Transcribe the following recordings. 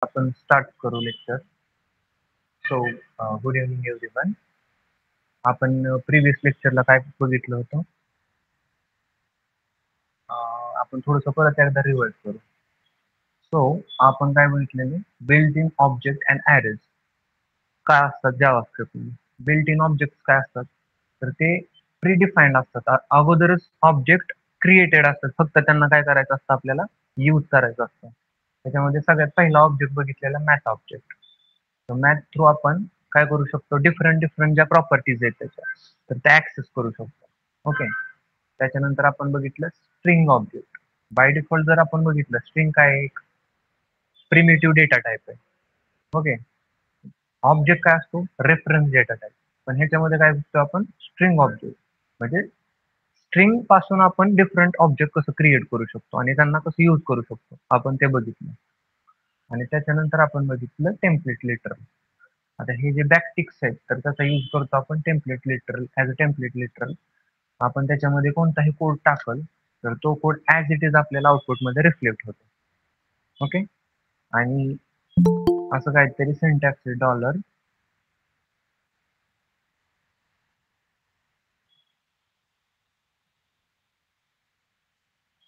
आपण स्टार्ट करू lecture. So good evening everyone. आपण प्रिव्हियस लेक्चरला काय बघितलं होतं? आपण थोडंसं परत एकदा रिव्हाइज करू. सो आपण काय बघितलेले? बिल्ट इन ऑब्जेक्ट अँड ॲरेज काय असतात जावास्क्रिप्टमध्ये. बिल्ट इन ऑब्जेक्ट काय असतात? तर ते प्रीडिफाईंड असतात. अगोदरच ऑब्जेक्ट क्रिएटेड असतात, फक्त त्यांना काय करायचं असतं, आपल्याला यूज करायचं असतं. त्याच्यामध्ये सगळ्यात पहिला ऑब्जेक्ट बघितलेला मॅथ ऑब्जेक्ट. तर मॅथ थ्रू आपण काय करू शकतो? डिफरंट डिफरंट ज्या प्रॉपर्टीज आहेत त्याच्या, तर त्या ऍक्सेस करू शकतो. ओके. त्याच्यानंतर आपण बघितलं स्ट्रिंग ऑब्जेक्ट. बाय डिफॉल्ट जर आपण बघितलं, स्ट्रिंग काय एक प्रिमिटिव्ह डेटा टाईप आहे. ओके. ऑब्जेक्ट काय असतो? Reference data type. पण ह्याच्यामध्ये काय बघतो आपण? String object. म्हणजे स्ट्रिंग पासून आपण डिफरंट ऑब्जेक्ट कसं क्रिएट करू शकतो आणि त्यांना कसं यूज करू शकतो, आपण ते बघितलं. आणि त्याच्यानंतर आपण बघितलं टेम्पलेट लिटरल. आता हे जे बॅकटिक्स आहेत, तर त्याचा यूज करतो आपण template literal. As a template literal आपण त्याच्यामध्ये कोणताही कोड टाकल, तर तो कोड ॲज इट इज आपल्याला आउटपुटमध्ये रिफ्लेक्ट होतो. ओके. आणि असं काहीतरी सिंटॅक्स आहे डॉलर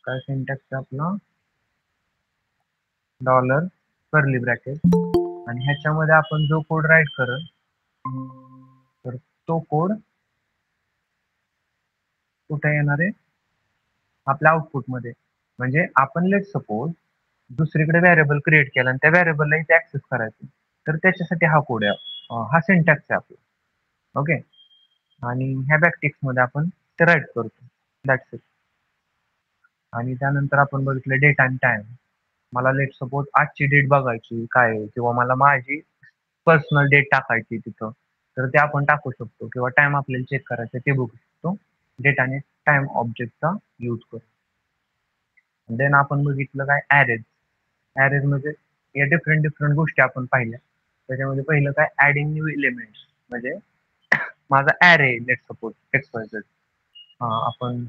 काय सिंटॅक्स आपला डॉलर कर्ली ब्रॅकेट. आणि ह्याच्यामध्ये आपण जो कोड राईट करत, तर तो कोड कुठे येणार आहे? आपल्या आउटपुटमध्ये. म्हणजे आपण लेट सपोज दुसरीकडे व्हेरिएबल क्रिएट केला आणि त्या व्हेरिएबलला इथे ऍक्सेस करायचं, तर त्याच्यासाठी हा कोड आहे, हा सिंटॅक्स आहे आपला. ओके. आणि ह्या बॅकटिक्स मध्ये आपण ते राईट करतो. That's it. आणि त्यानंतर आपण बघितलं डेट आणि टाइम. मला लेट सपोज आजची डेट बघायची काय आहे, किंवा मला माझी पर्सनल डेट टाकायची तिथं, तर ते आपण टाकू शकतो. किंवा टाइम आपल्याला चेक करायचं ते बघू शकतो डेट आणि टाइम ऑब्जेक्टचा यूज करून. देन आपण बघितलं काय? ॲरेज. ॲरेज म्हणजे या डिफरंट डिफरंट गोष्टी आपण पाहिल्या. त्याच्यामध्ये पहिलं काय? Adding new elements. म्हणजे माझा ॲरे लेट सपोज XYZ. आपण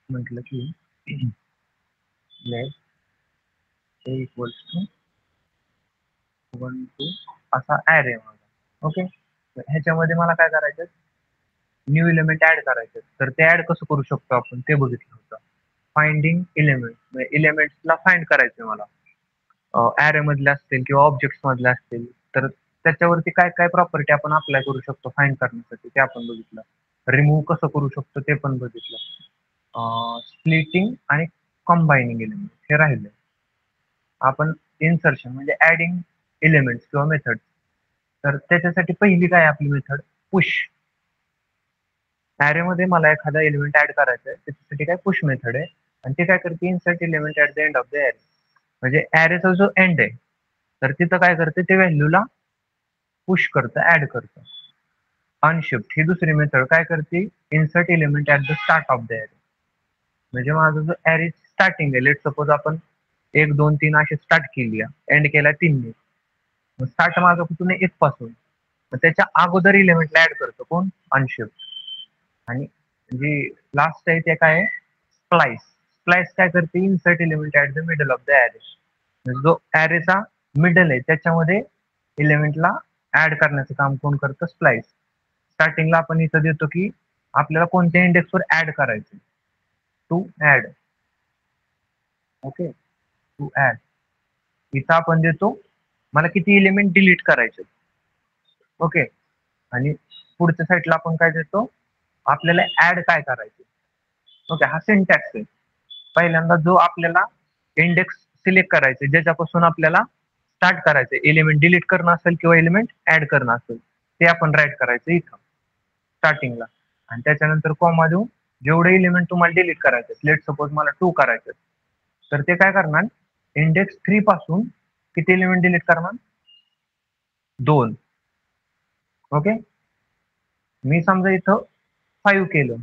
म्हटलं की लेट ए इक्वल्स टू 1 2 असा ॲरे माझा. ओके. ह्याच्यामध्ये मला काय करायचं? न्यू एलिमेंट ऍड करायचे. तर ते ऍड कसं करू शकतो आपण ते बघितलं होतं. Finding element. एलिमेंट्सला फाइंड करायचे मला, ॲरे मधले असतील किंवा ऑब्जेक्ट्स मधले असतील, तर त्याच्यावरती काय काय प्रॉपर्टी आपण अप्लाय करू शकतो फाइंड करण्यासाठी, ते आपण बघितलं. रिमूव्ह कसं करू शकतो ते पण बघितलं. स्प्लिटिंग आणि कंबायनिंग एलिमेंट हे राहिले. आपण इन्सर्शन म्हणजे ऍडिंग एलिमेंट्स किंवा मेथड, तर त्याच्यासाठी पहिली काय आपली मेथड? पुश. ॲरे मध्ये मला एखादा एलिमेंट ऍड करायचा आहे, त्याच्यासाठी काय? पुश मेथड आहे. आणि ते काय करते? Insert element at the end of the array. म्हणजे ॲरेचा जो एंड आहे, तर तिथं काय करते? ते व्हॅल्यूला पुश करतं, ऍड करतं. अनशिफ्ट ही दुसरी मेथड काय करते? Insert element at the start of the array. म्हणजे माझा जो ॲरे स्टार्टिंग आहे, लेट सपोज आपण 1 2 3 अशी स्टार्ट केली, एंड केला 3 ने. मग स्टार्ट माझा कुठून आहे? 1 पासून. मग त्याच्या अगोदर एलिमेंटला ऍड करतो कोण? अनशिफ्ट. आणि जी लास्ट आहे ते काय आहे? स्प्लाइस. स्प्लाइस काय करते? Insert element at the middle of the array. जो ॲरेचा मिडल आहे त्याच्यामध्ये एलिमेंटला ऍड करण्याचं काम कोण करतं? स्प्लाइस. स्टार्टिंगला आपण इथं देतो की आपल्याला कोणत्या इंडेक्सवर ऍड करायचं, to add. Okay. To add. इथं आपण देतो मला किती एलिमेंट डिलीट करायचे. ओके. आणि पुढच्या साईडला आपण काय देतो? आपल्याला ऍड काय करायचे. ओके. हा सिंटॅक्स आहे. पहिल्यांदा जो आपल्याला इंडेक्स सिलेक्ट करायचे, ज्याच्यापासून आपल्याला स्टार्ट करायचे, एलिमेंट डिलीट करणं असेल किंवा एलिमेंट ऍड करणं असेल, ते आपण राईट करायचं इथं स्टार्टिंगला. आणि त्याच्यानंतर कॉमा देऊन जेवढे एलिमेंट तुम्हाला डिलीट करायचे, लेट सपोज मला 2 करायचे, तर ते काय करणार? इंडेक्स 3 पासून किती एलिमेंट डिलीट करणार? 2. ओके. मी समजा इथं 5 केलं,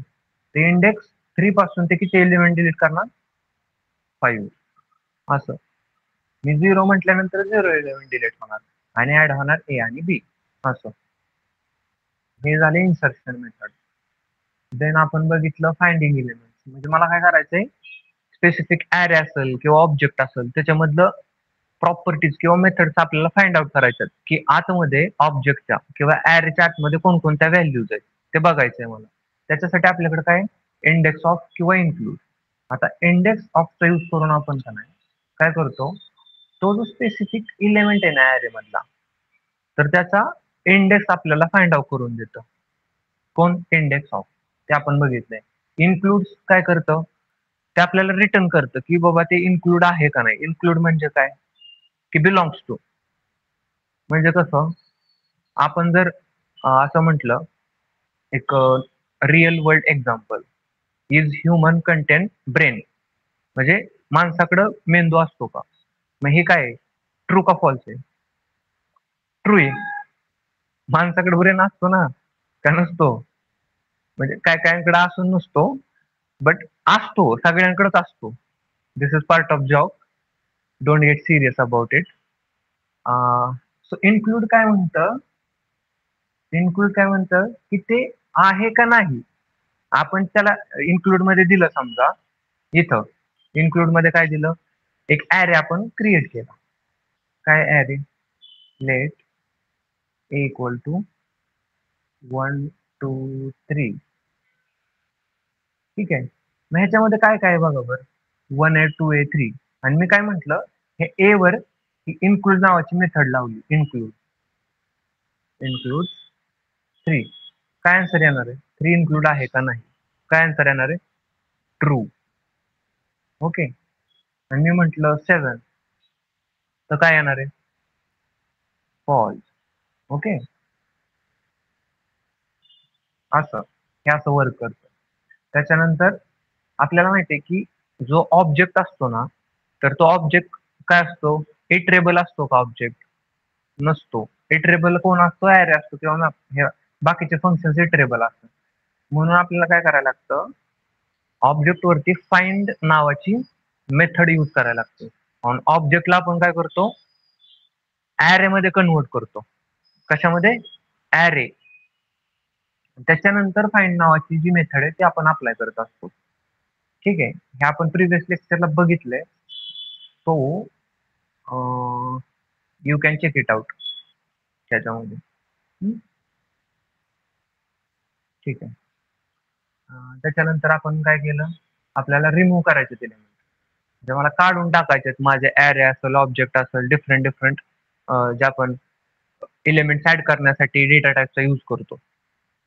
ते इंडेक्स 3 पासून ते किती एलिमेंट डिलीट करणार? 5. असं. मी 0 म्हटल्यानंतर 0 एलिमेंट डिलीट होणार आणि ऍड होणार ए आणि बी. असं. हे झाले इन्सर्शन मेथड. देन आपण बघितलं फाइंडिंग एलिमेंट. म्हणजे मला काय करायचंय? स्पेसिफिक ॲरे असेल किंवा ऑब्जेक्ट असेल, त्याच्यामधलं प्रॉपर्टीज किंवा मेथड्स आपल्याला फाइंड आउट करायच्यात की आतमध्ये ऑब्जेक्टच्या किंवा ॲरेच्या आतमध्ये कोणकोणत्या व्हॅल्यूज आहेत ते बघायचंय मला. त्याच्यासाठी आपल्याकडे काय इंडेक्स ऑफ किंवा इन्क्लूड. आता इंडेक्स ऑफचा यूज करून आपण काय करतो, तो जो स्पेसिफिक इलेमेंट आहे ना ॲरे मधला, तर त्याचा इंडेक्स आपल्याला फाइंड आउट करून देतं. कोण? Index of. ते आपण बघितलंय. इन्क्लूड काय करतं, ते आपल्याला रिटर्न करतं की बाबा ते इन्क्लूड आहे का नाही. इन्क्लूड म्हणजे काय की बिलॉंग्स टू. म्हणजे कसं, आपण जर असं म्हटलं, एक real world example, is human content brain, म्हणजे माणसाकडं मेंदू असतो का. मग हे काय ट्रू का फॉल्स आहे? ट्रू आहे. माणसाकडे ब्रेन असतो ना, का नसतो? म्हणजे काय कायांकडे असून नसतो, बट असतो, सगळ्यांकडेच असतो. This is part of job. Don't get serious about it. So include काय म्हणतं, इन्क्लूड काय म्हणतं की ते आहे का नाही. आपण त्याला इन्क्लूड मध्ये दिलं, समजा इथं इन्क्लूड मध्ये काय दिलं, एक ॲरे आपण क्रिएट केला. काय array? Let A equal to 1 2 3. ठीक आहे. मग ह्याच्यामध्ये काय काय बघा बरं, 1 आहे 2 आहे 3. आणि मी काय म्हटलं, हे ए वर इन्क्लूड नावाची मेथड लावली. Include include 3. काय आन्सर येणार आहे? 3 इन्क्लूड आहे का नाही. काय आन्सर येणार आहे? ट्रू. ओके. आणि मी म्हटलं 7, तर काय येणार आहे? फॉल्स. ओके. असं हे असं वर्क करतं. त्याच्यानंतर आपल्याला माहिती आहे की जो ऑब्जेक्ट असतो ना, तर तो ऑब्जेक्ट काय असतो, इटरेबल असतो का ऑब्जेक्ट? नसतो. इटरेबल कोण असतो? ॲरे असतो किंवा हे बाकीचे फंक्शन्स इटरेबल असतात. म्हणून आपल्याला काय करायला लागतं, ऑब्जेक्ट वरती फाइंड नावाची मेथड यूज करायला लागते. आणि ऑब्जेक्टला आपण काय करतो, ॲरे मध्ये कन्वर्ट करतो. कशामध्ये? ॲरे. त्याच्यानंतर फाइंड नावाची जी मेथड आहे ती आपण अप्लाय करत असतो. ठीक आहे. हे आपण प्रिव्हियस लेक्चरला बघितलंय. So you can check it out त्याच्यामध्ये. ठीक आहे. त्याच्यानंतर आपण काय केलं, आपल्याला रिमूव्ह करायचे ते एलिमेंट. म्हणजे मला काढून टाकायचे माझे ॲरे असेल, ऑब्जेक्ट असेल, डिफरंट डिफरंट जे आपण एलिमेंट्स ऍड करण्यासाठी डेटा टाईपचा यूज करतो.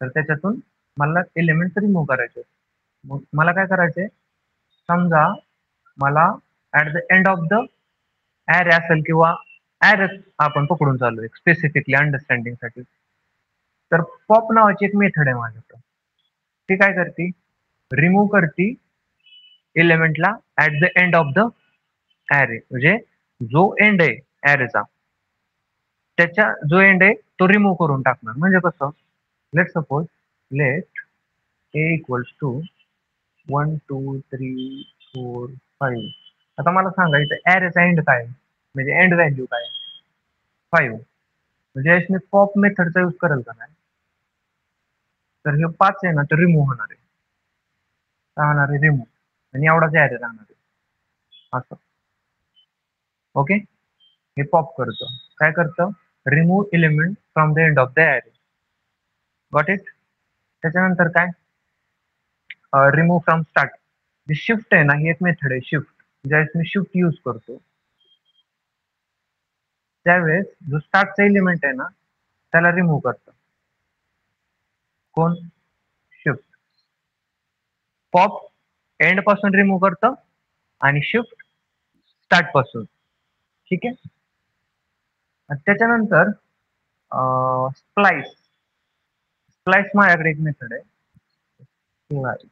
तर त्याच्यातून मला एलिमेंट्स रिमूव्ह करायचे. मग मला काय करायचंय, समजा मला at the end of the array असेल किंवा ॲरेच आपण पकडून चालू एक स्पेसिफिकली अंडरस्टँडिंग साठी, तर पॉप नावाची एक मेथड आहे माझ्याकडे. ती काय करते, रिमूव्ह करते एलिमेंटला at the end of the array. म्हणजे जो एंड आहे ॲरेचा, त्याच्या जो एंड आहे तो रिमूव्ह करून टाकणार. म्हणजे कसं, let suppose let A equals to 1 2 3 4 5. आता मला सांगा इथं ॲरेचा एंड काय, म्हणजे एंड व्हॅल्यू काय? 5. म्हणजे यावेळेस मी पॉप मेथडचा यूज करेल का नाही, तर हे 5 आहे ना, तर रिमूव्ह होणार आहे. राहणार आहे रिमूव्ह, आणि एवढाच ॲरे राहणार आहे असं. ओके. हे पॉप करतं, काय करतं, remove element from the end of the array. Got it. त्याच्यानंतर काय, रिमूव्ह फ्रॉम स्टार्ट. जी शिफ्ट आहे ना, ही एक मेथड आहे शिफ्ट. ज्यावेळेस मी शिफ्ट यूज करतो, त्यावेळेस जो स्टार्टचा एलिमेंट आहे ना, त्याला रिमूव्ह करतं. कोण? शिफ्ट. पॉप एंड पासून रिमूव्ह करतं आणि शिफ्ट स्टार्ट पासून. ठीक आहे. त्याच्यानंतर स्प्लाइस. स्प्लाइस माझ्याकडे एक मेथड आहे, स्प्लाइस.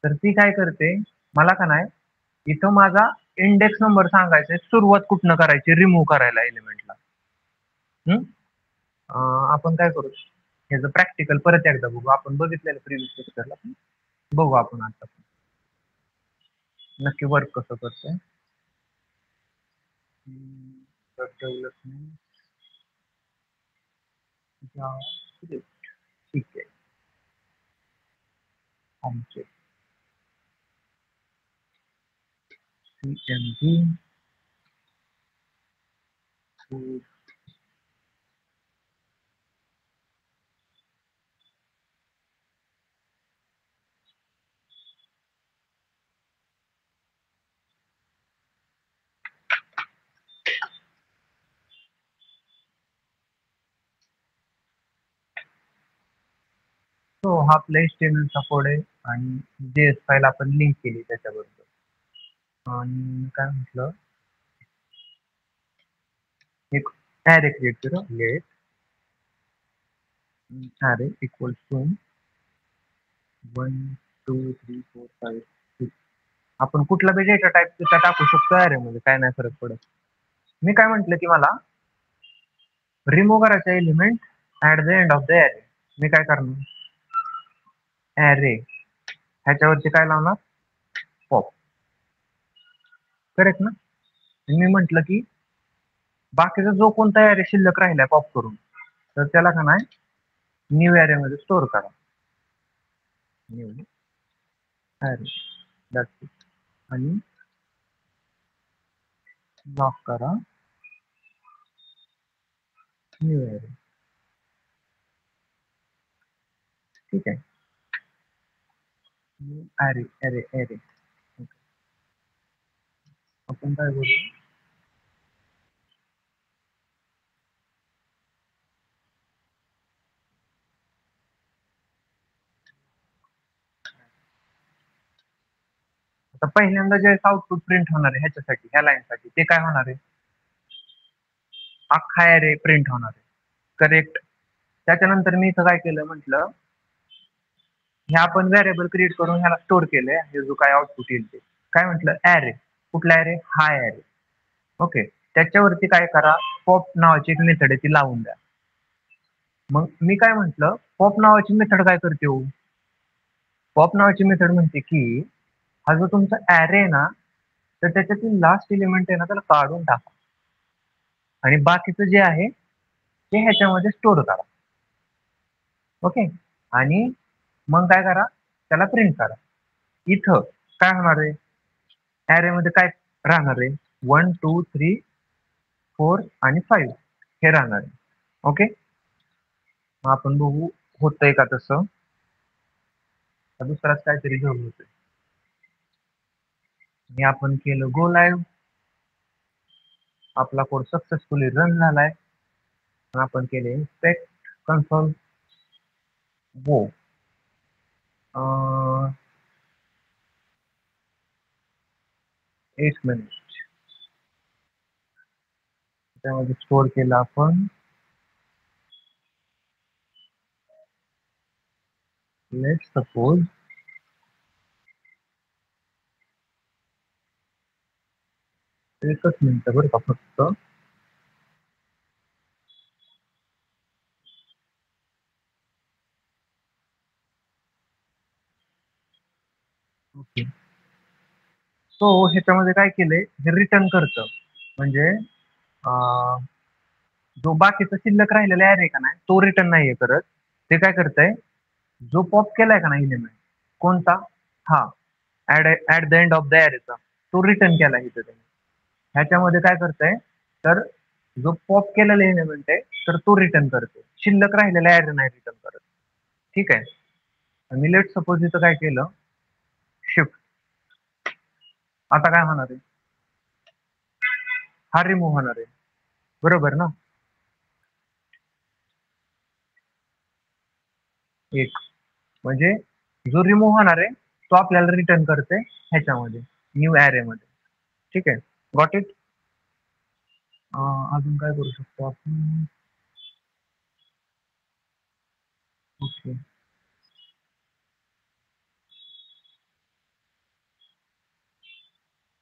तर ती काय करते, मला का नाही इथं माझा इंडेक्स नंबर सांगायचा, सुरुवात कुठनं करायची रिमूव्ह करायला एलिमेंटला. आपण काय करू, ह्याचं प्रॅक्टिकल परत एकदा बघू. आपण बघितलेलं प्रिव्हियस लेक्चरला, बघू आपण आता नक्की वर्क कसं करतंय. डेव्हलपमेंट ठीक आहे. आमचे CMD तो हा आपला HTML चा कोड आहे आणि JS फाईल आपण लिंक केली त्याच्याबरोबर. आणि काय म्हटलं, एक ॲरे क्रिएट करू. Let array equals to 1 2 3 4 5 6. आपण कुठला बी डेटा टाईप तिथं टाकू शकतो ॲरे मध्ये, काय नाही फरक पडत. मी काय म्हटलं की मला रिमूव्ह करायचा element at the end of the array. मी काय करणार, ॲरे ह्याच्यावरती काय लावणार, पॉप. करेक्ट ना. मी म्हटलं की बाकीचा जो कोणता ॲरे शिल्लक राहिलाय पॉप करून, तर त्याला का नाही न्यू ॲरे मध्ये स्टोअर करा. New array that's it. आणि लॉक करा न्यू ॲरे. ठीक आहे. New array array array. आपण काय करू, आता पहिल्यांदा जे आउटपुट प्रिंट होणार आहे ह्याच्यासाठी, ह्या लाईनसाठी, ते काय होणार आहे, अख्खा ॲरे प्रिंट होणार आहे. करेक्ट. त्याच्यानंतर मी इथं काय केलं, म्हटलं हे आपण व्हेरिएबल क्रिएट करून ह्याला स्टोअर केलंय, हे जो काय आउटपुट येईल ते काय म्हटलं, ॲरे. कुठला ॲरे, हा ॲरे. ओके. त्याच्यावरती काय करा, पॉप नावाची एक मेथड आहे ती लावून द्या. मग मी काय म्हटलं, पॉप नावाची मेथड काय करते हो, पॉप नावाची मेथड म्हणते की हा जो तुमचा ॲरे आहे ना, तर त्याच्यातील लास्ट एलिमेंट आहे ना त्याला काढून टाका आणि बाकीचं जे आहे ते ह्याच्यामध्ये स्टोअर करा. ओके. आणि मग काय करा, त्याला प्रिंट करा. इथं काय होणार आहे, ॲरे मध्ये काय राहणार आहे, 1 2 3 4 आणि 5 हे राहणार आहे. ओके. मग आपण बघू होतंय का तसं. दुसराच काहीतरी घेऊन होतोय. हे आपण केलं गो लाईव्ह. आपला कोड सक्सेसफुली रन झालाय. आपण केले इन्स्पेक्ट कन्सोल गो. एक मिनिट, त्यामध्ये स्टोअर केला आपण. लेट सपोज एकच मिनिट बरं का फक्त. ओके. सो ह्याच्यामध्ये काय केलंय, हे रिटर्न करतं. म्हणजे जो बाकीचा शिल्लक राहिलेला ॲरे का नाही, तो रिटर्न नाहीये करत. ते काय करतंय, जो पॉप केलाय का नाही एलिमेंट कोणता, हा at the end of the ॲरेचा, तो रिटर्न केला इथं त्याने. ह्याच्यामध्ये काय करतंय, तर जो पॉप केलेला एलिमेंट आहे तर तो रिटर्न करतो, शिल्लक राहिलेला ॲरे नाही रिटर्न करत. ठीक आहे. आणि लेट सपोज इथं काय केलं, शिफ्ट. आता काय होणार आहे, हा रिमूव्ह होणार आहे, बरोबर ना. एक म्हणजे जो रिमूव्ह होणार आहे तो आपल्याला रिटर्न करते ह्याच्यामध्ये, न्यू ॲरे मध्ये. ठीक आहे. Got it. अजून काय करू शकतो आपण. ओके.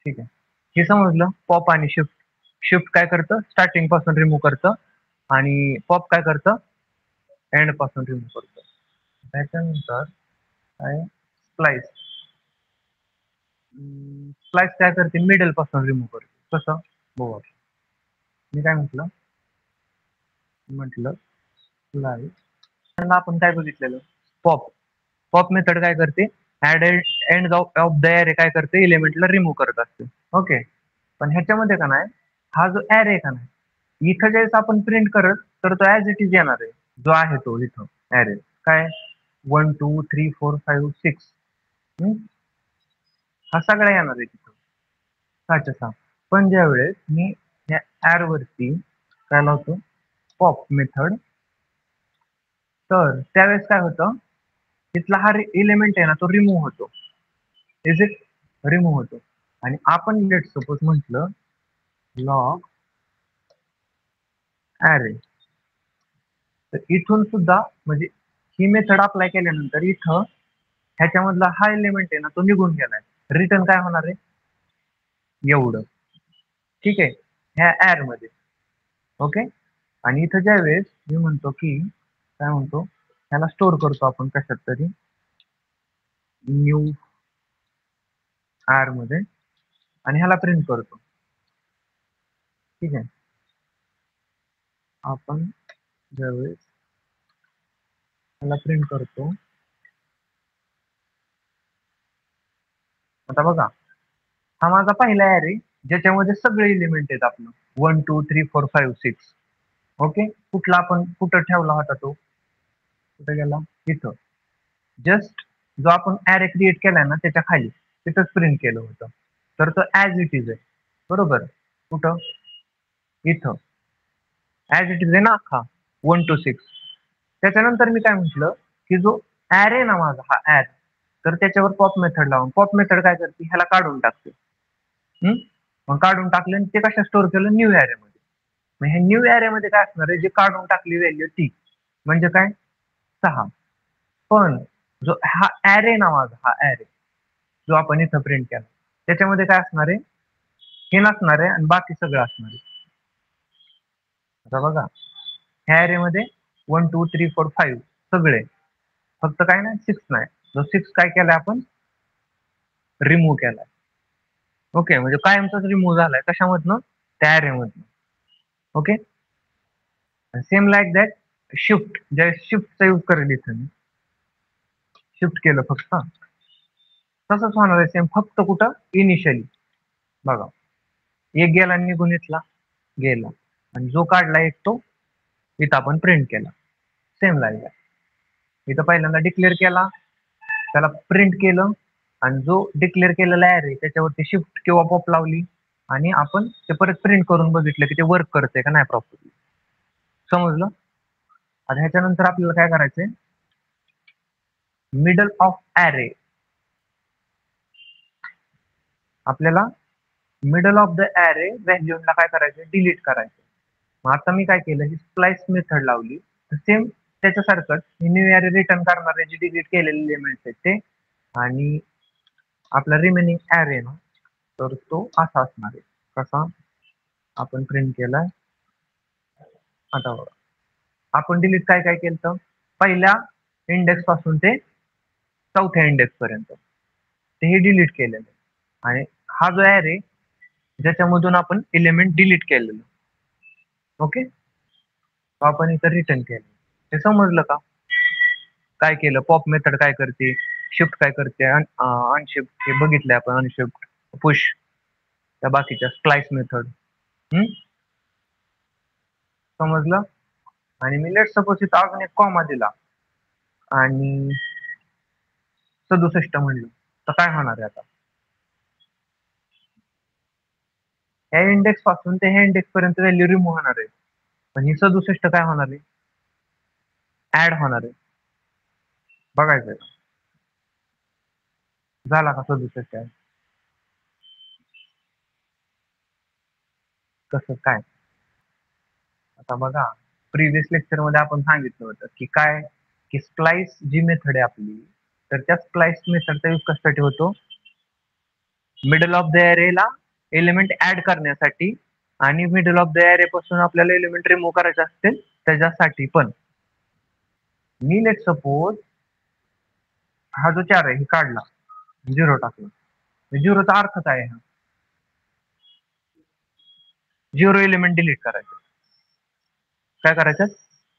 ठीक आहे. हे समजलं, पॉप आणि शिफ्ट. शिफ्ट काय करतं, स्टार्टिंग पासून रिमूव्ह करतं आणि पॉप काय करतं, एंड पासून रिमूव्ह करतं. त्याच्यानंतर काय, स्प्लाइस. स्प्लाइस काय करते, मिडल पासून रिमूव्ह करते. कसं बघू. मी काय म्हटलं स्प्लाइस. आपण काय बघितलेलं, पॉप. पॉप मेथड काय करते, add end of the array काय करते, एलिमेंटला रिमूव्ह करत असते. ओके. पण ह्याच्यामध्ये का नाही, हा जो ॲरे का नाही इथं ज्यावेळेस आपण प्रिंट करत तर तो ऍज इट इज येणार आहे, जो आहे तो इथं ऍरे काय 1 2 3 4 5 6 हा सगळा येणार आहे तिथं 6च्या 6. पण ज्या वेळेस मी या ऍर वरती काय लावतो पॉप मेथड, तर त्यावेळेस काय होतं, तिथला हा एलिमेंट आहे ना तो रिमूव्ह होतो. इज इट रिमूव्ह होतो. आणि आपण लेट सपोज म्हटलं लॉग ऍरे, तर इथून सुद्धा म्हणजे ही मेथड अप्लाय केल्यानंतर इथं ह्याच्यामधला हा एलिमेंट आहे ना तो निघून गेलाय. रिटर्न काय होणार आहे एवढं. ठीक आहे ह्या ऍर मध्ये. ओके. आणि इथं ज्या वेळेस मी म्हणतो की काय म्हणतो ह्याला स्टोअर करतो आपण कशात तरी न्यू ऍर मध्ये आणि ह्याला प्रिंट करतो. ठीक आहे. आपण ज्यावेळेस ह्याला प्रिंट करतो, आता बघा हा माझा पहिला ऍरे ज्याच्यामध्ये सगळे एलिमेंट आहेत आपलं 1 2 3 4 5 6. ओके. कुठला आपण कुठं ठेवला होता तो, कुठे गेला इथं. जस्ट जो आपण ऍरे क्रिएट केलाय ना त्याच्या खाली तिथंच प्रिंट केलं होतं. तर तो ऍज इट इज आहे बरोबर. कुठं इथं ऍज इट इज आहे ना अख्खा 1 to 6. त्याच्यानंतर मी काय म्हटलं की जो ऍरे ना माझा हा ऍर, तर त्याच्यावर पॉप मेथड लावून पॉप मेथड काय करते ह्याला काढून टाकते. मग काढून टाकले आणि ते कशा स्टोअर केलं न्यू ऍरे मध्ये. मग ह्या न्यू ऍरे मध्ये काय असणार आहे, जे काढून टाकली व्हॅल्यू ती म्हणजे काय 6. पण जो हा ऍरे ना माझा हा ऍरे जो आपण इथं प्रिंट केला त्याच्यामध्ये काय असणार आहे, हे नसणार आहे आणि बाकी सगळं असणार आहे. आता बघा ह्या ऍरे मध्ये 1 2 3 4 5 सगळे, फक्त काय नाही 6 नाही. जो 6 काय केलाय आपण रिमूव्ह केलाय. ओके. म्हणजे कायमचाच रिमूव्ह झालाय कशामधनं त्या ऍरे मधनं. Okay. Same like that shift, ज्या शिफ्टचा यूज करेल इथं मी शिफ्ट केलं फक्त, तसंच होणार आहे सेम, फक्त कुठं इनिशियली बघा एक गेला निघून इथला गेला आणि जो काढला एक तो इथं आपण प्रिंट केला. Same like that. इथं पहिल्यांदा डिक्लेअर केला, त्याला प्रिंट केलं आणि जो डिक्लेअर केलेला आहे त्याच्यावरती शिफ्ट किंवा पॉप लावली आणि आपण ते परत प्रिंट करून बघितलं की ते वर्क करते का नाही प्रॉपरली. समजलं. आता ह्याच्यानंतर आपल्याला काय करायचंय, मिडल ऑफ ऍरे, आपल्याला मिडल ऑफ द ऍरे व्हॅल्यूला काय करायचं डिलीट करायचं. मग आता मी काय केलं ही स्प्लाइस मेथड लावली, सेम त्याच्यासारखंच न्यू ऍरे रिटर्न करणारे जे डिलीट केलेले एलिमेंट्स आहेत ते, आणि आपला रिमेनिंग ऍरे ना तर तो असा असणार आहे. कसा आपण प्रिंट केलाय आता बघा. आपण डिलीट काय काय केलं, पहिल्या इंडेक्स पासून ते चौथ्या इंडेक्स पर्यंत ते हे डिलीट केलेलं. आणि हा जो ऍरे ज्याच्यामधून आपण एलिमेंट डिलीट केलेलं, ओके, तो आपण इथं रिटर्न केलं. ते समजलं का काय केलं. पॉप मेथड काय करते, शिफ्ट काय करते, अनशिफ्ट हे बघितलंय आपण, अनशिफ्ट पुश त्या बाकीच्या स्प्लाइस मेथड समजलं. आणि मी लेट सपोज इथं अजून एक कॉमा दिला आणि 67 म्हणलं तर काय होणार आहे आता, ह्या इंडेक्स पासून ते ह्या इंडेक्स पर्यंत व्हॅल्यू रिमूव्ह होणार आहे, पण ही 67 काय होणार आहे ऍड होणार आहे. बघायचंय झाला का 67 ऍड, कसं काय. आता बघा प्रिव्हियस लेक्चर मध्ये आपण सांगितलं होतं की काय, की स्प्लाइस जी मेथड आहे आपली, तर त्या स्प्लाइस मेथडचा यूज कशासाठी होतो, मिडल ऑफ द एरेला एलिमेंट ऍड करण्यासाठी आणि मिडल ऑफ द एरे पासून आपल्याला एलिमेंट रिमूव्ह करायचे असतील त्याच्यासाठी. पण मी लेट सपोज हा जो 4 आहे हे काढला, 0 टाकला, 0चा अर्थ काय आहे, 0 एलिमेंट डिलीट करायचं. काय करायचं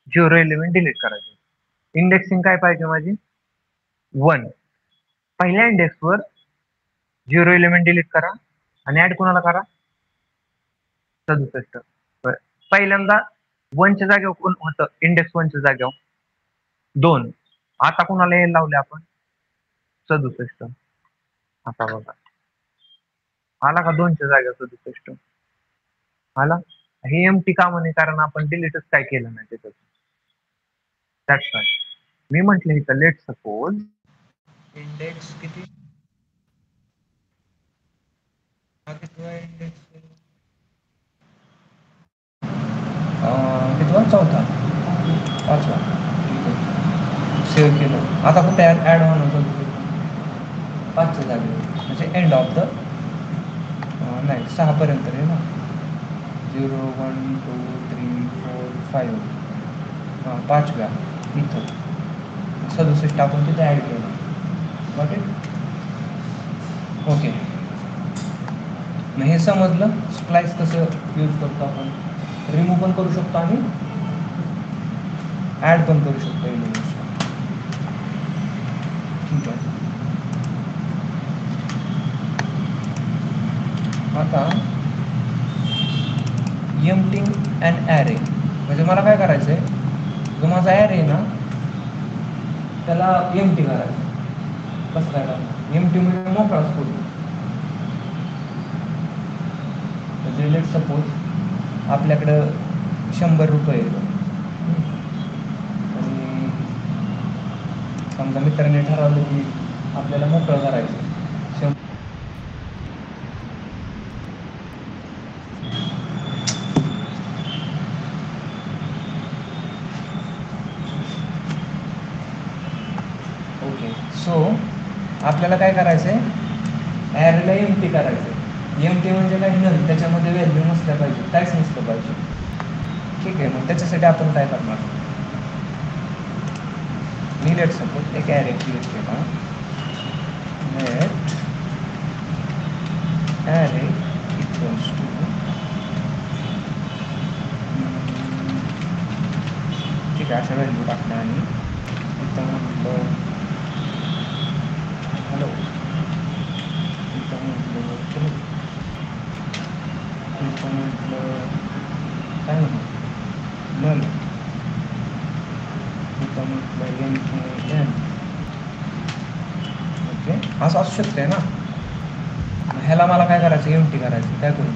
0 एलिमेंट डिलीट करायचं. इंडेक्सिंग काय पाहिजे माझी 1. पहिल्या इंडेक्सवर 0 एलिमेंट डिलीट करा आणि ऍड कोणाला करा 67. पहिल्यांदा 1च्या जागेवर कोण होतं, इंडेक्स 1च्या जागेवर 2. आता कोणाला यायला लावले आपण? 67. आता बघा, आला का 2च्या जागेवर 67? आला. हे एमटी का म्हणे, कारण आपण डिलीटच काय केलं नाही त्याच्यात. दॅट्स वाय मी म्हंटल इथं लेट सपोज इंडेक्स किती इंडेक्स कितवा? चौथा, 5वा. सेव्ह केलं. आता कुठे ऍड होणं? 5च्या जागेवर, म्हणजे एंड ऑफ द नाही 6 पर्यंत आहे ना. 0 1 2 3 4 5. 5व्या इथं 67 आपण तिथे ऍड केलं. ओके ओके, मग हे समजलं. स्प्लाइस कसं यूज करतो आपण, रिमूव्ह पण करू शकतो आणि ऍड पण करू शकतो एलिमेंट्स. ठीक आहे. आता एम्प्टिंग अँड ॲरे, म्हणजे मला काय करायचं आहे, जो माझा ॲरे आहे ना त्याला एम्प्टी करायचं. कसं काय करायचं? एम्प्टी म्हणजे मोकळाच करू. म्हणजे लेट सपोज आपल्याकडं 100 रुपये आणि समजा मित्रांनी ठरवलं की आपल्याला मोकळं करायचं. ओके, सो आपल्याला काय करायचं आहे, ॲरेला एम्प्टी करायचं आहे. एम्प्टी म्हणजे काय, नल, त्याच्यामध्ये व्हॅल्यू नसल्या पाहिजे, काहीच नसलं पाहिजे. ठीक आहे, मग त्याच्यासाठी आपण काय करणार, मी लेट सपोज एक ॲरे क्रिएट केला. लेट ॲरे इक्वल्स टू, ठीक आहे, अशा व्हॅल्यू टाकल्या आणि इथं म्हटलं हॅलो, इथं म्हटलं इथं म्हटलं काय म्हणतो नल, इथं म्हटलं एन. ओके, असं असू शकतंय ना. ह्याला मला काय करायचं, एम्प्टी करायचं. काय करू,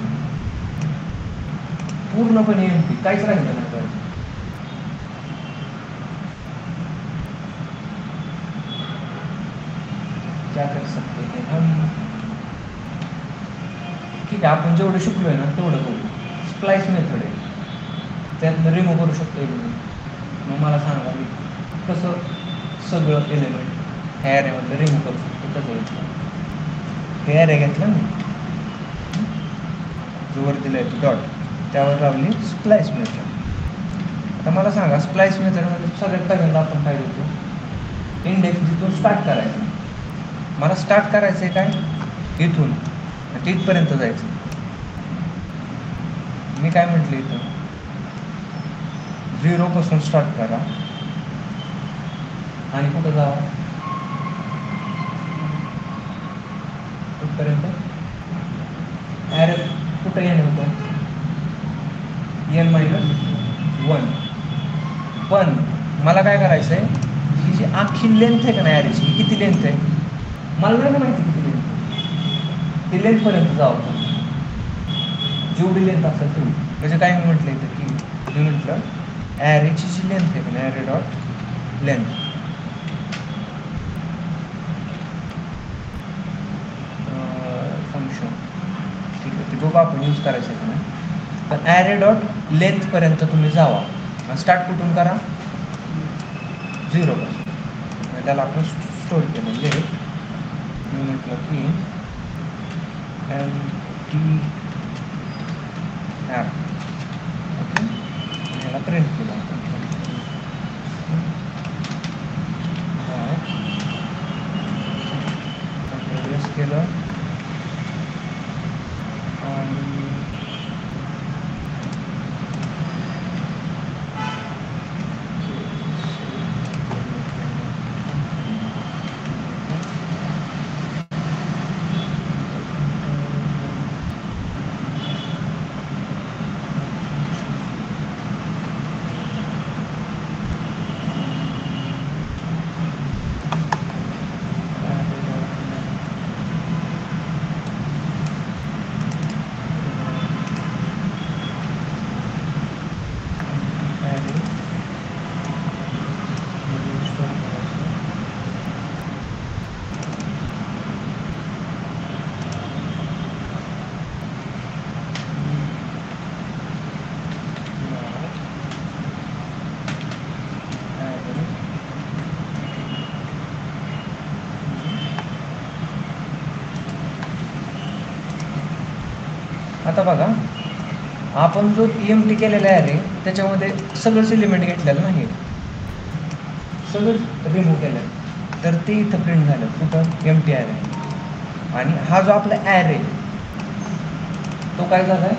पूर्णपणे एम्प्टी, काहीच राहिलं नाही पाहिजे. क्या कर सकते हैं हम, ठीक आहे, आपण जेवढं शिकलोय ना तेवढं करू. स्प्लाइस मेथड आहे, त्यातनं रिमूव्ह करू शकतो एलिमेंट. मग मला सांगा मी कसं सगळं एलिमेंट ह्या ॲरेमधलं रिमूव्ह करू शकतो. कसं घेतलं, हे ॲरे घेतलं मी, जो वर दिलं आहे डॉट, त्यावर लावली स्प्लाइस मेथड. आता मला सांगा, स्प्लाइस मेथडमध्ये सगळ्यात पहिल्यांदा आपण काय देतो, इंडेक्स जिथून स्टार्ट करायचं. मला स्टार्ट करायचं आहे काय, इथून तिथपर्यंत जायचं. मी काय म्हटलं, इथं 0 पासून स्टार्ट करा आणि कुठं जावा, कुठपर्यंत, ॲरे कुठं येणं होतं, n-1. पण मला काय करायचं आहे, ही जी आखी लेंथ आहे का नाही ॲरेची, किती लेंथ आहे मला नाही माहिती, किती लेंथ, ती लेंथपर्यंत जावं. जेवढी लेंथ असेल तेवढी. म्हणजे काय मी म्हटलं इथं की, मी म्हटलं ॲरेची जी लेंथ आहे का, ॲरे डॉट लेंथ, फंक्शन, ठीक आहे, ते बघू आपण यूज करायचं आहे का नाही. तर ॲरे डॉट लेंथपर्यंत तुम्ही जावा. स्टार्ट कुठून करा, 0 पासून. त्याला आपण स्टोर केलं. लेट मी म्हटलं की एम ॲप, ओके, याला प्रिंट केलं आपण. केलं आणि आता बघा, आपण जो EMT केलेला आहे त्याच्यामध्ये सगळंच एलिमेंट घेतलेलं नाही, सगळंच रिमूव्ह केलं, तर ते इथं प्रिंट झालं कुठं एमटी ॲरे. आणि हा जो आपला ॲरे तो काय झाला आहे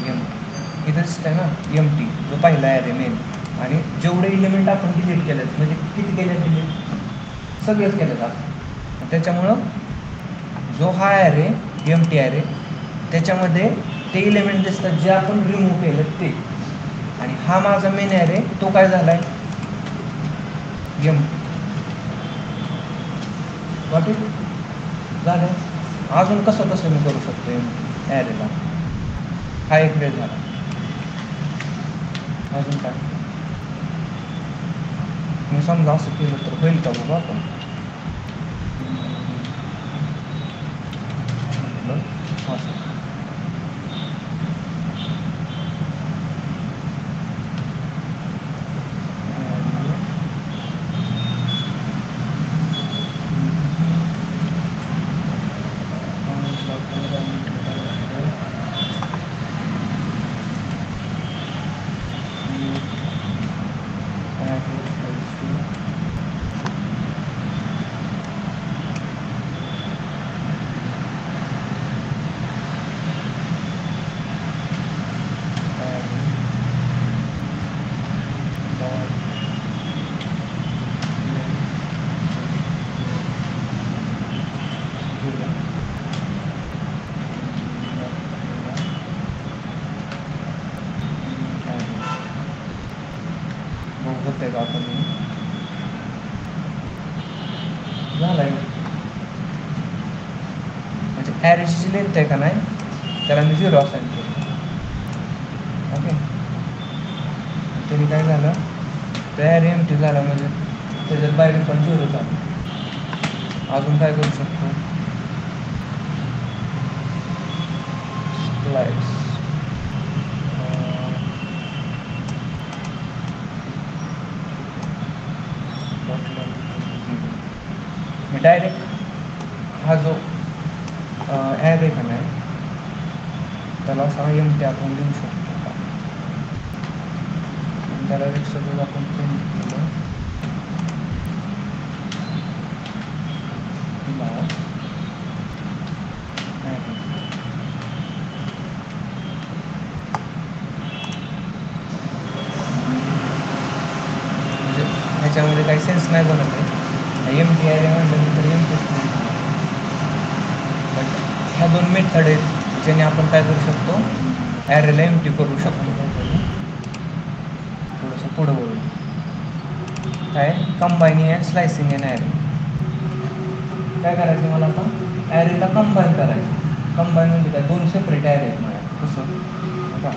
एमटी, इथं दिसत आहे ना एमटी, जो पहिला ॲरे मेन. आणि जेवढे एलिमेंट आपण डिलीट केलेत, म्हणजे किती केले डिलीट, सगळेच केलेत आपण. त्याच्यामुळं जो हा ॲरे एमटी ॲरे त्याच्यामध्ये ते एलिमेंट दिसतात जे आपण रिमूव्ह केलं ते. आणि हा माझा मेन ॲरे तो काय झाला आहे एमटी. वाटेल झालं. अजून कसं मी करू शकतो ॲरेला, हा एक वेळ झाला. अजून काय मी समजा असं केलं तर होईल का बाबा आपण असं. होतंय का आपण झालं आहे. म्हणजे ॲरेची जी लेंथ आहे का नाही त्याला मी 0 असाइन केलं. ओके, तरी काय झालं, तर ॲरे एमटी झाला म्हणजे त्याच्यात बाहेर पण 0 झालं. अजून काय करू शकतो, स्लाइड्स मी डायरेक्ट हा जो ॲरे का नाही त्याला असा एमटी आपण देऊ शकतो का, त्याला एक सगळं आपण प्रिंट केलं म्हणजे ह्याच्यामध्ये काही सेन्स नाही बनत आहे. एमटी ॲरे म्हटल्यानंतर एमटीच नाही. बट ह्या 2 मेथड आहेत ज्याने आपण काय करू शकतो, ॲरेला एमटी करू शकतो. थोडंसं पुढं बोलू काय, कंबाईनिंग अँड स्लायसिंग इन ॲरे. काय करायचं मला आता, ॲरेला कंबाईन करायचं. कंबाईन म्हणजे काय, 2 सेपरेट ॲरे आहेत माझ्या. कसं बघा,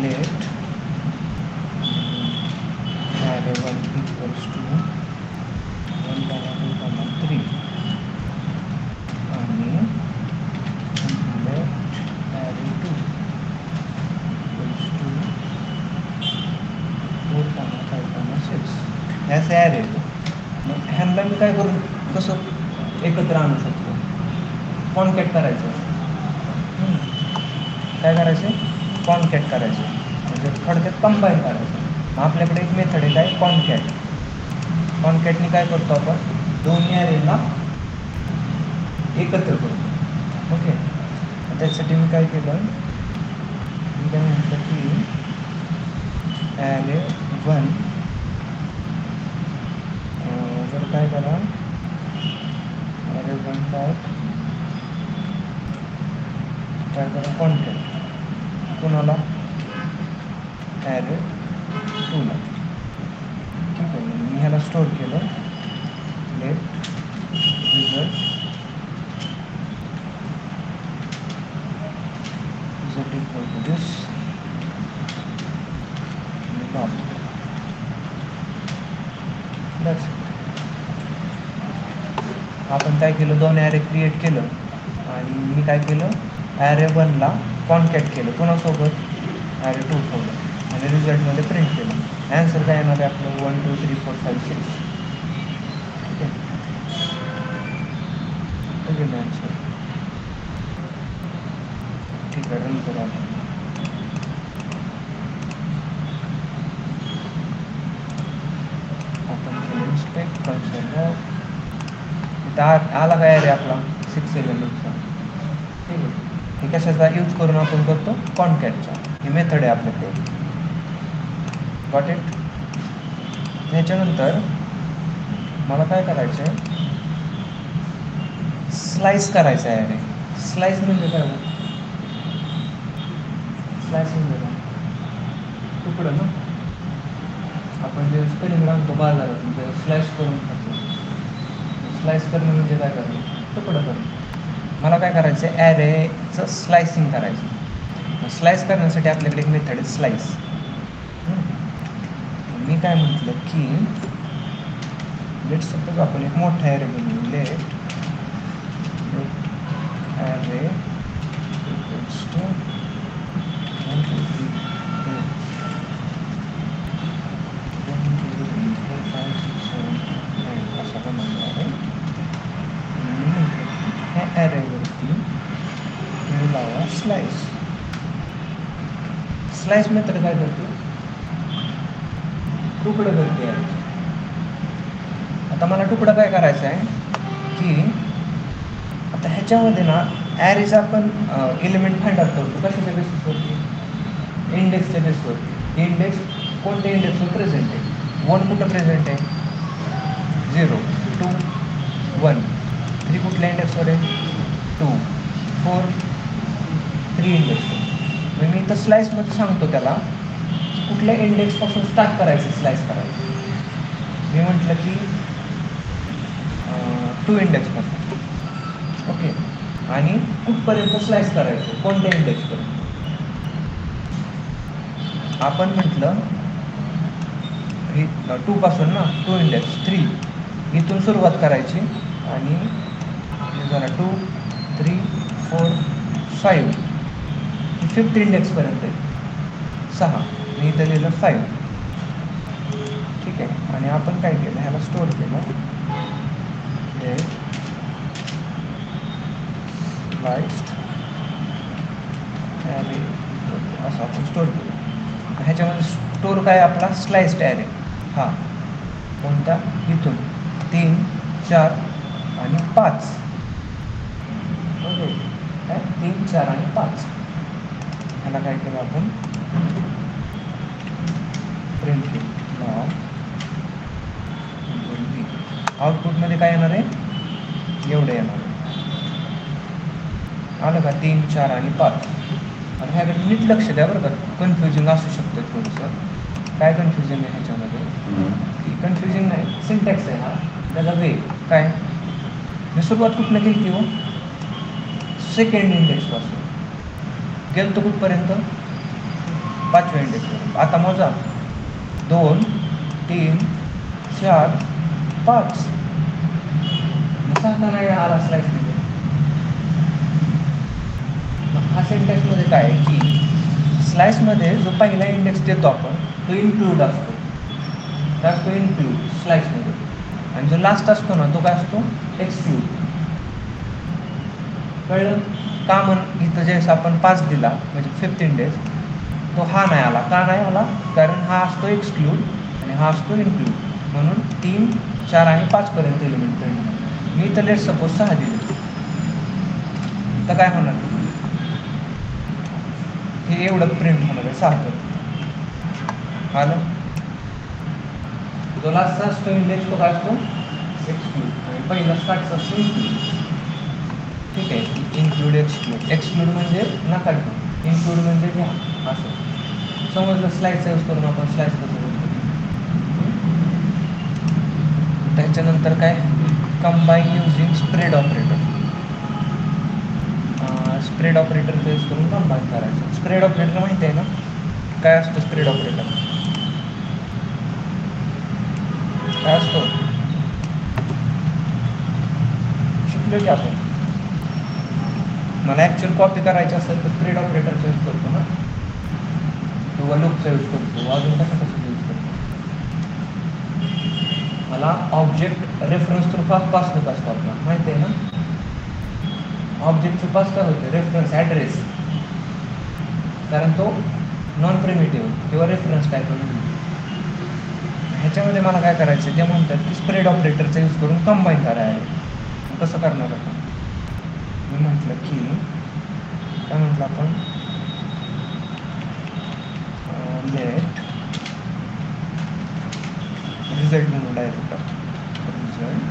लेट ॲरे 1 इक्वल्स टू 1, 2, 3 आणि लेट ॲरे 2 इक्वल्स टू 4, 5, 6. ह्याचे ॲरे. मग ह्यांना मी काय करू, कसं एकत्र आणू शकतो, कॉन्कॅट करायचं. काय करायचं, कॉन्कॅट करायचं म्हणजे थोडक्यात कंबाईन करायचं. मग आपल्याकडे एक मेथड आहे काय, कॉन्कॅट. कॉन्कॅटने काय करतो आपण, दोन्ही ॲरेला एकत्र करतो. ओके, त्यासाठी मी काय केलं, मी काय म्हटलं की ॲरे 1 जर काय करा, ॲरे 1 काय करा कॉन्कॅट कोणाला, ॲरे 2ला. ठीक आहे, मी ह्याला स्टोअर केलं, लेट रिझल्ट इक्वल टू दिस बस. आपण काय केलं, 2 ॲरे क्रिएट केलं आणि मी काय केलं, ॲरे 1ला कॉन्कॅट केलं कोणासोबत, ॲरे 2 सोबत, आणि रिझल्टमध्ये प्रिंट केलं. ॲन्सर काय येणार आहे आपलं, 1, 2, 3, 4, 5, 6. ठीक आहे, ॲन्सर रन करू आपण स्टेप कन्सर्ट आला काय रे आपला 6 एलिमेंटचा. ठीक आहे, हे कशाचा यूज करून आपण करतो कॉन्कॅटचा. ही मेथड आहे आपल्याकडे. Got it. ह्याच्यानंतर मला काय करायचं आहे, स्लाइस करायचं आहे. अरे स्लाइस म्हणजे काय? स्लाइस म्हणजे काय? तुकडं ना. आपण जे स्पेलिंग आणतो बाजारात ते स्लाइस करून खातो. स्लाइस करणं म्हणजे काय करणं? तुकडं करणं. मला काय करायचं आहे, ॲरेचं स्लायसिंग करायचं. स्लाइस करण्यासाठी आपल्याकडे एक मेथड आहे स्लाइस. मी काय म्हटलं की लेट सपोज आपण एक मोठा ॲरे बनवू. लेट ॲरे इक्वल्स टू 1 2 3 4 5 6 7 8 असा बनवला आहे. ह्या ॲरेवरती मी लावा स्लाइस. स्लाइस मेथड काय करते? तुकडं करते आहे. आता मला तुकडं काय करायचं आहे की आता ह्याच्यामध्ये ना ॲरेचा आपण एलिमेंट फाइंड आउट करतो. कशाच्या बेसिसवरती? इंडेक्सच्या बेसिसवरती. इंडेक्स कोणत्या इंडेक्सवर प्रेझेंट आहे? 1 कुठं प्रेझेंट आहे? 0 2 1. 3 कुठल्या इंडेक्सवर आहे? 2 4 3 इंडेक्सवर. मग मी इथं स्लाइसमध्ये सांगतो त्याला कुठल्या इंडेक्सपासून स्टार्ट करायचं स्लाइस करायचं. मी म्हटलं की 2 इंडेक्सपासून. ओके, आणि कुठपर्यंत स्लाइस करायचं? कोणत्या इंडेक्सपर्यंत? आपण म्हटलं 2 पासून ना, 2 इंडेक्स 3 इथून सुरुवात करायची आणि जरा 2 3 4 5 5th इंडेक्सपर्यंत आहे 6. मी इथं लिहिलं 5. ठीक आहे, आणि आपण काय केलं, ह्याला स्टोअर केलं. स्लाइस्ड ॲरे असं आपण स्टोअर केलं. ह्याच्यामध्ये स्टोअर काय आपला स्लाइस्ड ॲरे. हा कोणता? इथून 3 4 आणि 5. ओके, काय 3 4 आणि 5. ह्याला काय केलं आपण? प्रिंट केलं. आउटपुटमध्ये काय येणार आहे? एवढं येणार आहे. आलं का? 3 4 आणि 5. आणि ह्याकडे नीट लक्ष द्या बरं का, कन्फ्युजिंग असू शकतं थोडंसं. काय कन्फ्युजन आहे ह्याच्यामध्ये? कन्फ्युजन नाही, सिंटॅक्स आहे हा. त्याचा वे काय? मी सुरुवात कुठनं केली की हो? 2nd इंडेक्सपासून गेलो तो कुठपर्यंत? 5व्या इंडेक्सपर्यंत. आता मोजा 2 3 4 5. आता नाही आला स्लाइस मध्ये. हा सिंटॅक्समध्ये काय आहे की स्लाइसमध्ये जो पहिला इंडेक्स देतो आपण तो इन्क्लूड असतो. काय असतो? इन्क्लूड स्लाइसमध्ये. आणि जो लास्ट असतो ना तो काय असतो? एक्सक्लूड. कळलं? कॉमन इथं ज्यावेळेस आपण 5 दिला म्हणजे 5th इंडेक्स, तो हा नाही आला. का नाही आला? कारण हा असतो एक्सक्लूड आणि हा असतो इन्क्लूड. म्हणून 3 4 आणि 5 पर्यंत एलिमेंट प्रिंट. मी तर लेट सपोज 6 दिले तर काय होणार? हे एवढं प्रिंट होणार आहे 6 तर. आलं? जो लास्टचा असतो इंडेक्स तो काय असतो? एक्सक्लूड. आणि पहिला स्टार्टचा असतो इन्क्लूड. ठीक आहे, इन्क्लूड एक्सक्लूड. एक्सक्लूड म्हणजे नका घेऊ, इन्क्लूड म्हणजे घ्या. असं समजलं? स्लाइसचा यूज करून आपण स्लाइस कसं करतो. त्याच्यानंतर काय? Combine using spread operator. Spread ऑपरेटरचा यूज करून कंबाईन करायचं. स्प्रेड ऑपरेटर माहिती आहे ना? काय असतं स्प्रेड ऑपरेटर? काय असतो? शिकलो की आपण. मला ॲक्च्युअल कॉपी करायची असेल तर स्प्रेड ऑपरेटरचा यूज करतो ना, किंवा लूपचा यूज करतो. अजून कशाचा यूज करतो? मला ऑब्जेक्ट रेफरन्स थ्रू पास होत असतो आपला, माहिती आहे ना? ऑब्जेक्टचं पास काय होते? Reference address. कारण तो नॉन प्रिमिटिव्ह किंवा रेफरन्स टाईप म्हणून. ह्याच्यामध्ये मला काय करायचं, ते म्हणतात की स्प्रेड ऑपरेटरचा यूज करून कंबाईन करायला. कसं करणार आपण? मी म्हटलं की काय म्हटलं आपण, लेट रिझल्ट म्हणून डायरेक्ट रिझल्ट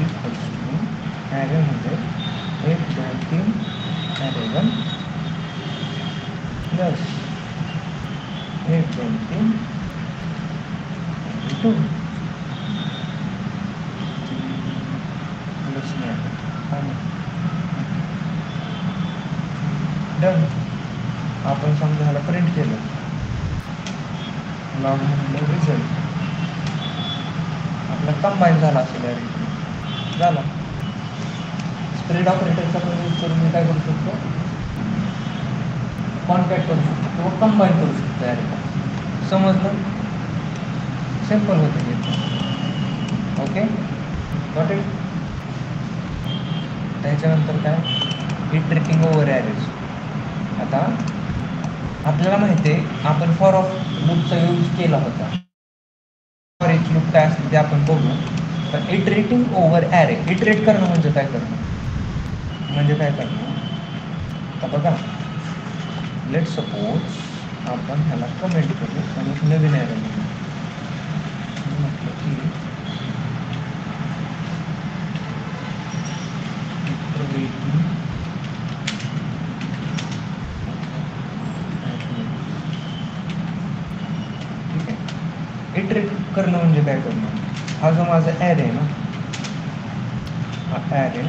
इक्वल्स टू ॲरेमध्ये 1 2 3 array 1 plus 1 2 3 array 2 plus done. आपण समजा ह्याला प्रिंट केलं, लॉग म्हणलं रिझल्ट आपला कंबाईन झाला असेल डायरेक्टली झाला. स्प्रेड ऑपरेटरचा पण यूज करून मी काय करू शकतो, कॉन्टॅक्ट करू शकतो किंवा कंबाईन करू शकतो डायरेक्ट. समजलं? सिम्पल होते ते. Okay, got it. त्याच्यानंतर काय, इटरेटिंग ओव्हर ॲरेज. आता आपल्याला माहिती आहे आपण फॉर ऑफ लूपचा यूज केला होता. फॉर इच लूप काय असते ते आपण बघू. पण इटरेटिंग ओव्हर ॲरे, इटरेट करणं म्हणजे काय करणं, म्हणजे काय करणं. आता बघा, लेट सपोज आपण ह्याला कमेंट करू आणि एक नवीन ॲरे म्हणू. म्हटलं की ठीक आहे. इटरेट करणं म्हणजे काय करणं. हा जो माझा ॲरे आहे ना, हा ॲरे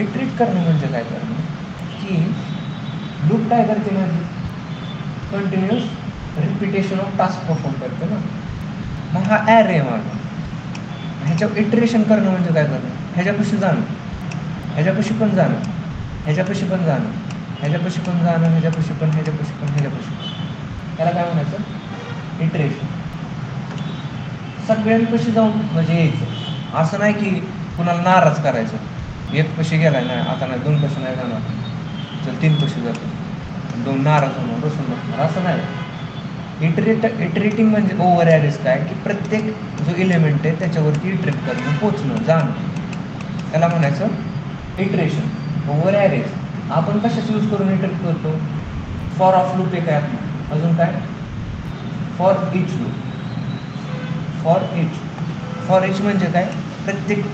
इटरेट करणं म्हणजे काय करणं की लूप काय करते माझी, continuous repetition of task perform करते ना. मग हा ॲरे आहे माझा, ह्याच्यावर इटरेशन करणं म्हणजे काय करणं, ह्याच्यापाशी जाणं, ह्याच्यापाशी पण जाणं, ह्याच्यापाशी पण जाणं, ह्याच्यापाशी पण जाणं, ह्याच्यापाशी पण, ह्याच्यापाशी पण, ह्याच्यापाशी पण. त्याला काय म्हणायचं, इटरेशन. सगळ्यांपाशी जाऊन म्हणजे यायचं. असं नाही की कुणाला नाराज करायचं, एक पशी गेलाय नाही आता नाही, 2 पशी नाही जाणार, तर 3 पशी जातो, 2 नाराज होणार, बसून बसणार, असं नाही. इटरेटिंग म्हणजे ओव्हर ॲरेज काय की प्रत्येक जो एलिमेंट आहे त्याच्यावरती इटरेट करणं, पोचणं, जाणं, त्याला म्हणायचं इटरेशन. ओव्हर ॲरेज आपण कशाच यूज करून इटरेट करतो, फॉर ऑफ लूप एक आहे, अजून काय for each loop. For each म्हणजे काय, प्रत्येक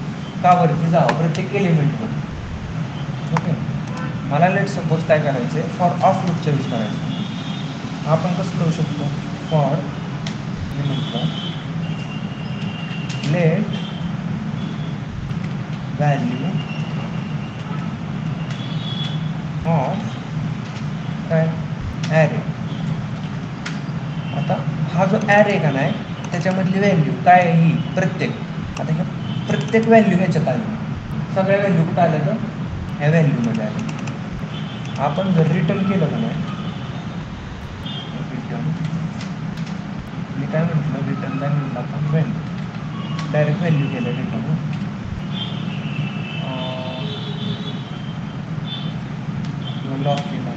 कावरती जावं, प्रत्येक एलिमेंटवर. ओके, मला लेट सपोज काय करायचं आहे, फॉर ऑफ लूपचा यूज करायचा. आपण कसं करू शकतो, फॉर मी म्हटलं लेट व्हॅल्यू ऑफ काय ॲरे. आता हा जो ॲरे का नाही त्याच्यामधली व्हॅल्यू काय आहे ही प्रत्येक, आता ह्या प्रत्येक व्हॅल्यू ह्याच्यात आली, सगळ्या व्हॅल्यू कुठं आल्या तर ह्या व्हॅल्यूमध्ये आल्या. आपण जर रिटर्न केलं का नाही, रिटर्न मी काय म्हटलं, रिटर्न काय म्हटलं आपण, व्हॅल्यू, डायरेक्ट व्हॅल्यू केलं रिटर्न. लॉक केला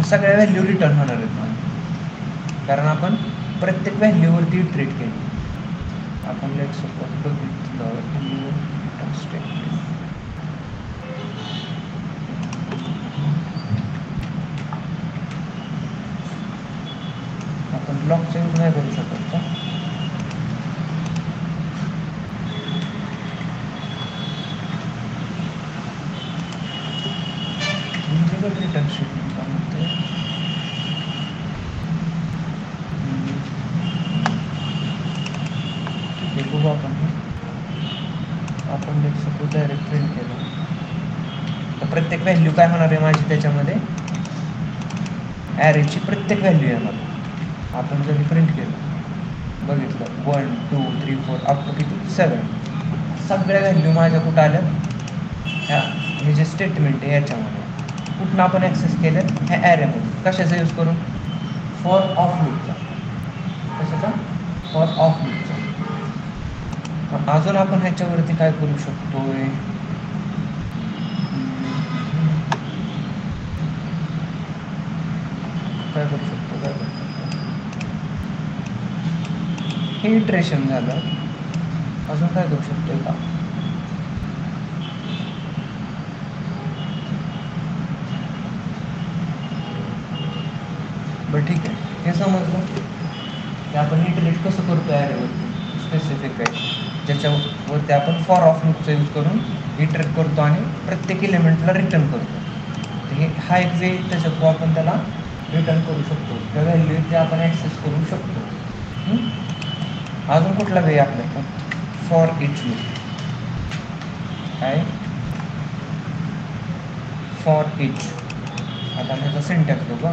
सगळ्या व्हॅल्यू रिटर्न होणार आहेत, कारण आपण प्रत्येक व्हॅल्यूवरती इटरेट केली. आपण लेट सपोज बघितलं आपण ब्लॉकचा यूज नाही करू शकत का, रिटर्न शीट बघू आपण लेट सपोज डायरेक्ट प्रिंट केलं तर प्रत्येक व्हॅल्यू काय होणार आहे माझी, त्याच्यामध्ये ॲरेची प्रत्येक व्हॅल्यू येणार. आपण जर प्रिंट केलं बघितलं 1 2 3 4 अप टू किती 7, सगळ्या व्हॅल्यू माझ्या कुठं आल्या, हे जे स्टेटमेंट आहे याच्यामध्ये. कुठनं आपण ॲक्सेस केले ह्या ॲरेमधून. कशाचा यूज करून? फॉर ऑफ लूपचा. कशाचा? फॉर ऑफ लूपचा. अजून आपण ह्याच्यावरती काय करू शकतोय? काय करू शकतो? हे इटरेशन झालं. अजून काय करू शकतोय का? बरं ठीक आहे, हे समजलं की आपण इटरेट कसं करतो ॲरेवरती. स्पेसिफिक आहे ज्याच्यावरती आपण फॉर ऑफ लूपचा यूज करून इटरेट करतो आणि प्रत्येक एलिमेंटला रिटर्न करतो. हे हा एक वे त्याच्यात आपण त्याला रिटर्न करू शकतो. त्या व्हॅल्यू ते आपण ॲक्सेस करू शकतो. अजून कुठला वे आपल्याकडं? For each loop. काय? For each. आता ह्याचा सिंटॅक्स बघा.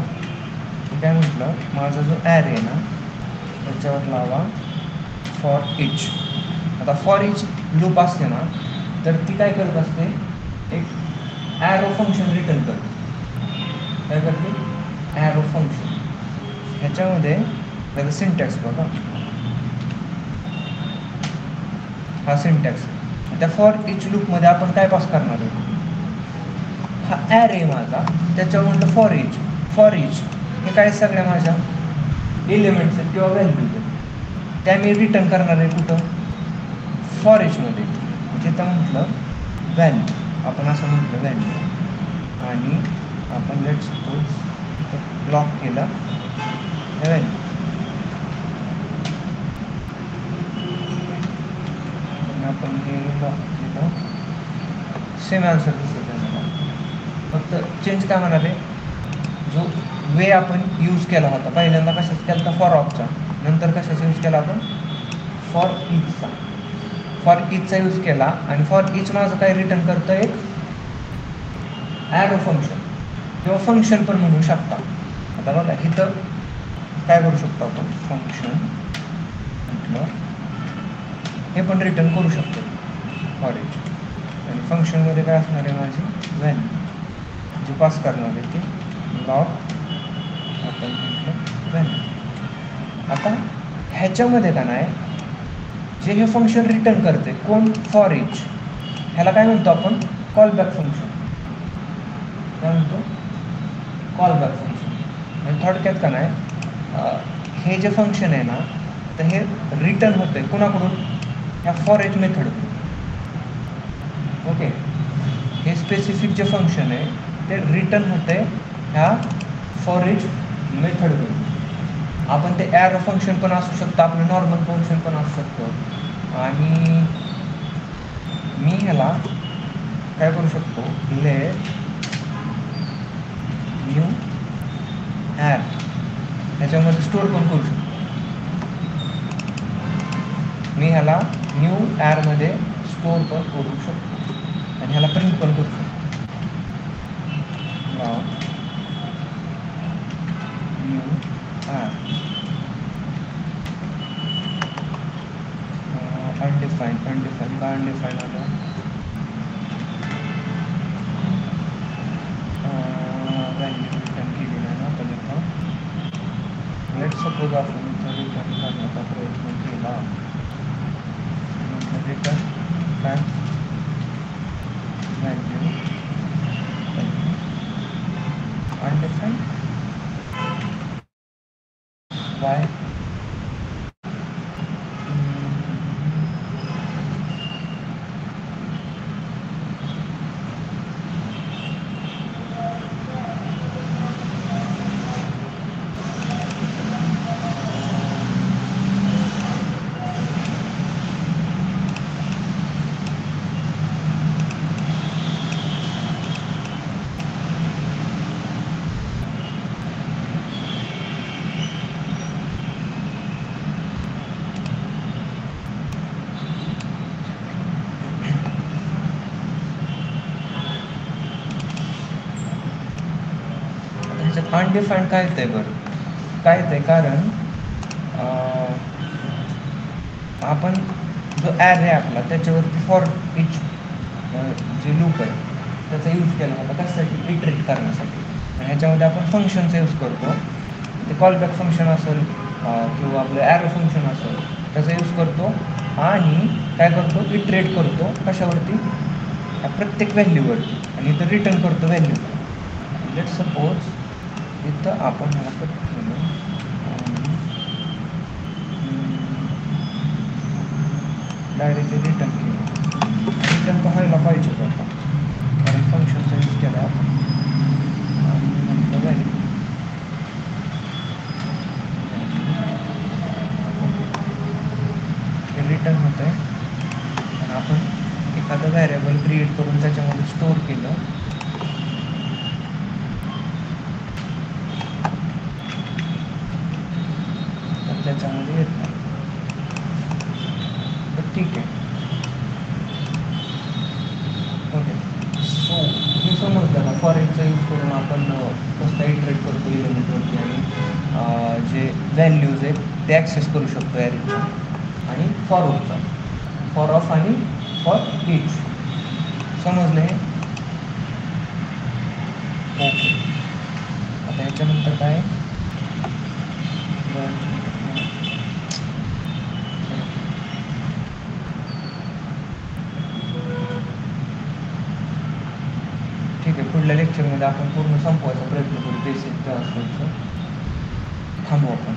मी काय म्हटलं, माझा जो ॲरे आहे ना त्याच्यावर लावा फॉर इच. आता फॉर इच लूप असते ना तर ती काय करत असते? एक ॲरो फंक्शन रिटर्न करते. काय करते? Arrow function. ह्याच्यामध्ये त्याचा सिंटॅक्स बघा. हा सिंटॅक्स. त्या फॉर इच लूपमध्ये आपण काय पास करणार आहे? हा ॲरे माझा, त्याच्यावर म्हटलं फॉर इच. फॉर इच हे काय सगळ्या माझ्या एलिमेंट्स आहेत किंवा व्हॅल्यूज आहेत, त्या मी रिटर्न करणार आहे कुठं? फॉर इचमध्ये. तिथं म्हटलं व्हॅल्यू, आपण असं म्हटलं व्हॅल्यू, आणि आपण लेट्स सपोज ब्लॉक केला व्हॅल्यू. आपण हे ब्लॉक केलं, सेम आन्सर दिसत आहे मला. फक्त चेंज काय म्हणाले? जो वे आपण यूज केला होता पहिल्यांदा कशाचा केला होता? फॉर ऑफचा. नंतर कशाचा यूज केला आपण? फॉर इचचा. फॉर इचचा यूज केला आणि फॉर इच माझं काय रिटर्न करतं? एक ॲरो फंक्शन किंवा फंक्शन पण म्हणू शकता. आता बघा इथं काय करू शकतो आपण? फंक्शन म्हटलं हे पण रिटर्न करू शकतो फॉर इच. आणि फंक्शनमध्ये काय असणार आहे? माझी व्हॅल्यू जी पास करणार आहे ती लॉग आपण म्हटलं व्हॅल्यू. आता ह्याच्यामध्ये का नाही जे हे फंक्शन रिटर्न करते कोण? For each. ह्याला काय म्हणतो आपण? Call back function. काय म्हणतो? Call back function. म्हणजे थोडक्यात का नाही हे जे फंक्शन आहे ना तर हे रिटर्न होतं आहे कुणाकडून? ह्या फॉर इच मेथडकडून. ओके, हे स्पेसिफिक जे फंक्शन आहे ते रिटर्न होतं आहे ह्या फॉर इच मेथडकडून. आपण ते ॲरो फंक्शन पण असू शकतं, आपलं नॉर्मल फंक्शन पण असू शकतं. आणि मी ह्याला काय करू शकतो? लेट न्यू ॲर ह्याच्यामध्ये स्टोअर पण करू शकतो. मी ह्याला न्यू ॲरमध्ये स्टोअर पण करू शकतो आणि ह्याला प्रिंट पण करू शकतो. New array undefined. का अनडिफाईन आलं? व्हॅल्यू रिटर्न केली नाही ना आपण इथं. लेट सपोज आपण इथं रिटर्न करण्याचा प्रयत्न केला. रिटर्न काय? व्हॅल्यू अनडिफाईन. वाय? अनडिफाईंड काय येतं आहे? बरं काय येतं आहे? कारण आपण जो ॲरे आहे आपला त्याच्यावरती फॉर इच जे लूप आहे त्याचा यूज केला होता कशासाठी इटरेट करण्यासाठी आणि ह्याच्यामध्ये आपण फंक्शनचा यूज करतो ते कॉलबॅक फंक्शन असेल किंवा आपलं ॲरो फंक्शन असेल त्याचा यूज करतो आणि काय करतो इटरेट करतो कशावरती प्रत्येक व्हॅल्यूवरती आणि इथं रिटर्न करतो व्हॅल्यू लेट सपोज इथं आपण ह्याला कट केलं डायरेक्टली रिटर्न केलं रिटर्न तर व्हायला पाहिजे होता कारण फंक्शनचा यूज केला आपण आणि नंतर व्हॅल्यू हे रिटर्न होतं आहे आणि आपण एखादं व्हॅरिएबल क्रिएट करून त्याच्यामध्ये स्टोअर केलं तर त्याच्यामध्ये येत नाही तर ठीक आहे ओके सो हे समजलं का फॉरेनचा यूज करून आपण कसं इटरेट करतो इलेमेंटवरती आणि जे व्हॅल्यूज आहेत ते ॲक्सेस करू शकतो ॲरेच्या आणि फॉरवर्डचा फॉर ऑफ आणि फॉर इच समजलं हे ओके आता ह्याच्यानंतर काय ठीक आहे पुढल्या लेक्चरमध्ये आपण पूर्ण संपवायचा प्रयत्न करू बेसिक क्लास थांबू आपण